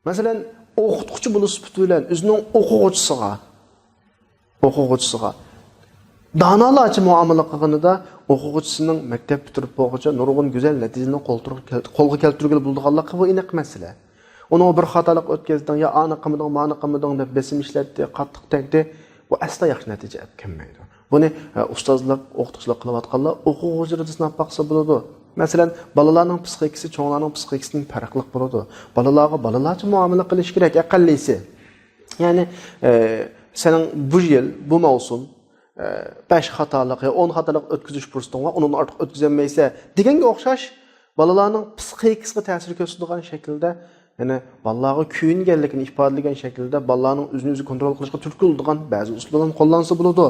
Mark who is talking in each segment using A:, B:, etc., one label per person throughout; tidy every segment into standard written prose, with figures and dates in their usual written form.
A: Masalan, o'qituvchi bo'lish sifati bilan o'zining o'quvchisiga donolarcha muomala qilganida o'quvchisining maktab bitirib bo'lguncha nurg'un go'zal natijani qo'lga keltirgan bo'lganligi bu aniq masala. Uni bir xatolik o'tkazdan yo ani qilmading, mani qilmading deb besim ishlatdi, qattiq tegdi, bu aslo yaxshi natija olib kelmaydi. Buni ustozlik, o'qituvchilik qilayotganlar o'quvchilarga sinab baqsa bo'ladi. Masalan, balalarning psixikasi cho'nglarning psixikasining farqli bo'ladi. Balalarga balalarcha muomala qilish kerak, aqallisi. Ya'ni sening bu yil, bu mavsum 5 xatolik yo 10 xatolik o'tkazish fursatың var, onun ortiq o'tkazolmaysa deganga o'xshash balalarning psixikasiga ta'sir ko'rsatadigan shaklda, ya'ni balalarga kuyinganligini ifodalagan shaklda balalarning o'zini o'zi kontrol qilishga turtki bo'ladigan ba'zi usullarni qo'llansa bo'ladi.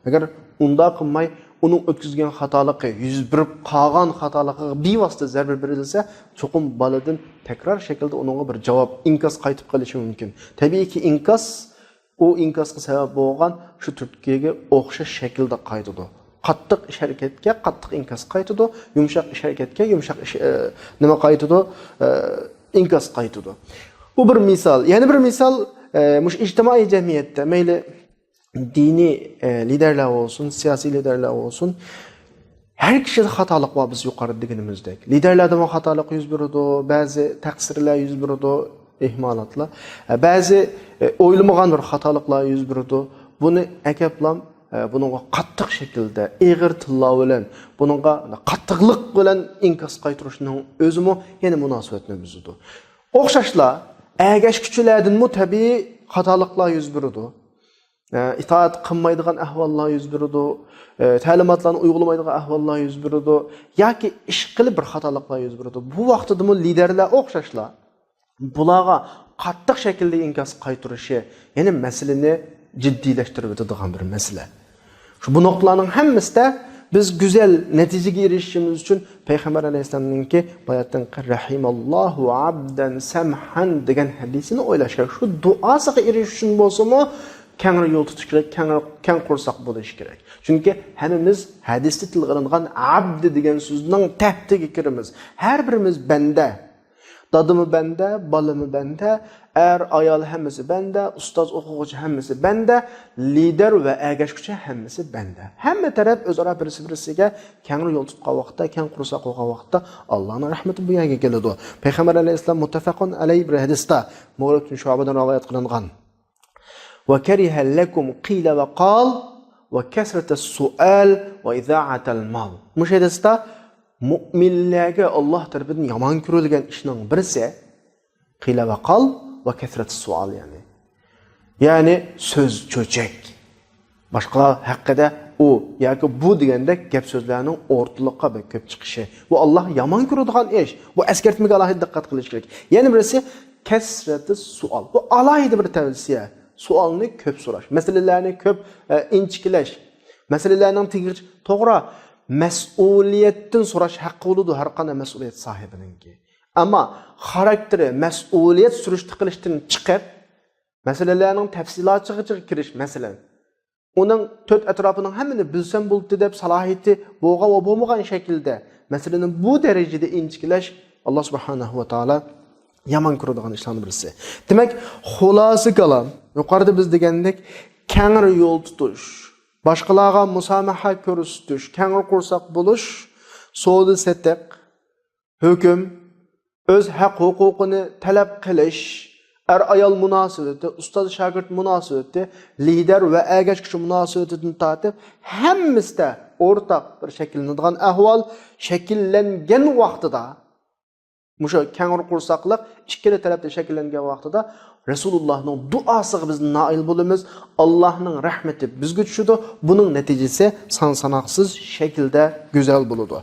A: Agar unda qilmay uning o'tkazgan xatoligi yuz berib qolgan xatoligiga bevosita zarba berilsa, cho'qim baladan takror shaklda uningga bir javob inkas qaytib qolishi mumkin. Tabiiyki u inkasga sabab bo'lgan shu turtkiga o'xshash shaklda qaytadi. Qattiq ish harakatga qattiq inkas qaytadi, yumshoq ish harakatga yumshoq nima qaytadi? Inkas qaytadi. Bu bir misol. Yana bir misol, mush ijtimoiy jamiyatda mayli diniy liderlar olsun, siyosiy liderlar olsun, her kişide xatolik var biz yuqorida deganimizdek. Liderlarda bu xatolik yuz beradi, ba'zi taqsirlar yuz beradi, ihmolatlar. Ba'zi o'ylamagan bir xatoliklar yuz beradi. Buni akaplam buningga qattiq shaklda, ig'ir tillar bilan, buningga qattiqlik bilan inkas qaytirishning o'zimi yana munosabatni buzadi. O'xshashlar, agash kuchlardanmi tabiiy xatoliklar yuz beradi. İtaat qilmaydigan ahvollar yuz beradi, ta'limotlarni uyg'ulamaydigan ahvollar yuz beradi yoki ish qilib bir xatoliklar yuz beradi. Bu vaqtda liderlar o'xshashlar bularga qattiq shaklda inkas qaytirishi, ya'ni masalani jiddiylashtirib o'tadigan bir masala. Shu bu nuqtalarning hammasida biz go'zal natijaga erishishimiz uchun payg'ambar alayhisolamningki bayatdan rahimallohu abdan samhan degan hadisini o'ylash kerak. Shu duosiga erishish uchun bo'lsa-mu keng yo'l tutish kerak, keng qursoq bo'lish kerak. Chunki hammamiz hadisda tilg'ilingan abd degan so'zning tahtiga kiramiz. Har birimiz banda. Dadımı banda, balımı banda, ayol hammasi banda, ustoz o'quvchi hammasi banda, lider va agashkuchi hammasi banda. Hamma taraf o'zaro birisi-birisiga keng yo'l tutgan vaqtda, keng qursoq bo'lgan vaqtda Allohning rahmati bu yerga keladi. Payg'ambar alayhisalom muttafaqun alayhi bir hadisda Mu'rad ibn Shu'badan rivoyat qilingan. Wa kariha lakum qila wa qal wa kasrat as-su'al wa ida'at al-mal. Mush hadisda mu'minlarga Alloh tarafidan yomon ko'rilgan ishning birisi qila va qal va kasrat as-su'al ya'ni so'z cho'chak. Boshqalar haqida u yoki bu degandek gap so'zlarning o'rtaliqqa ko'p chiqishi. Bu Alloh yomon ko'radigan ish. Bu eskartmaga alohida diqqat qilish kerak. Yana birisi kasrat as-su'al. Bu alohida bir tavsiya. Sualni ko'p so'rash, masalalarni ko'p inchiklash, masalalarning to'g'ri mas'uliyatdan so'rash haqqi bo'ladi har qanday mas'uliyat sohibininki. Ammo xarakteri mas'uliyat surishti qilishdan chiqib, masalalarning tafsilotlariga kirish, masalan, uning to'rt atrofining hammani bilsam bo'ldi deb salohiyati bo'lgan va bo'lmagan shaklda masalani bu darajada inchiklash Alloh subhanahu va taolo yomon ko'radigan ishlarning birisi. Demak, xulosa kalam yuqorida biz degandek keng yo'l tutish, boshqalarga musamaha ko'rsatish, keng qursoq bo'lish, savdo satiq, hukm, o'z haq-huquqini talab qilish, ayol munosabati, ustoz shogird munosabati, lider va agashkuchi munosabatidan tortib hammasida o'rtaq bir shakllanadigan ahvol shakllangan vaqtida musha keng qursoqlik ikkala tarafda shakllangan vaqtida Rasulullohning duosiga biz nail bo'lamiz. Allohning rahmati bizga tushadi. Buning natijasi son-sanoqsiz shaklda go'zal bo'ladi.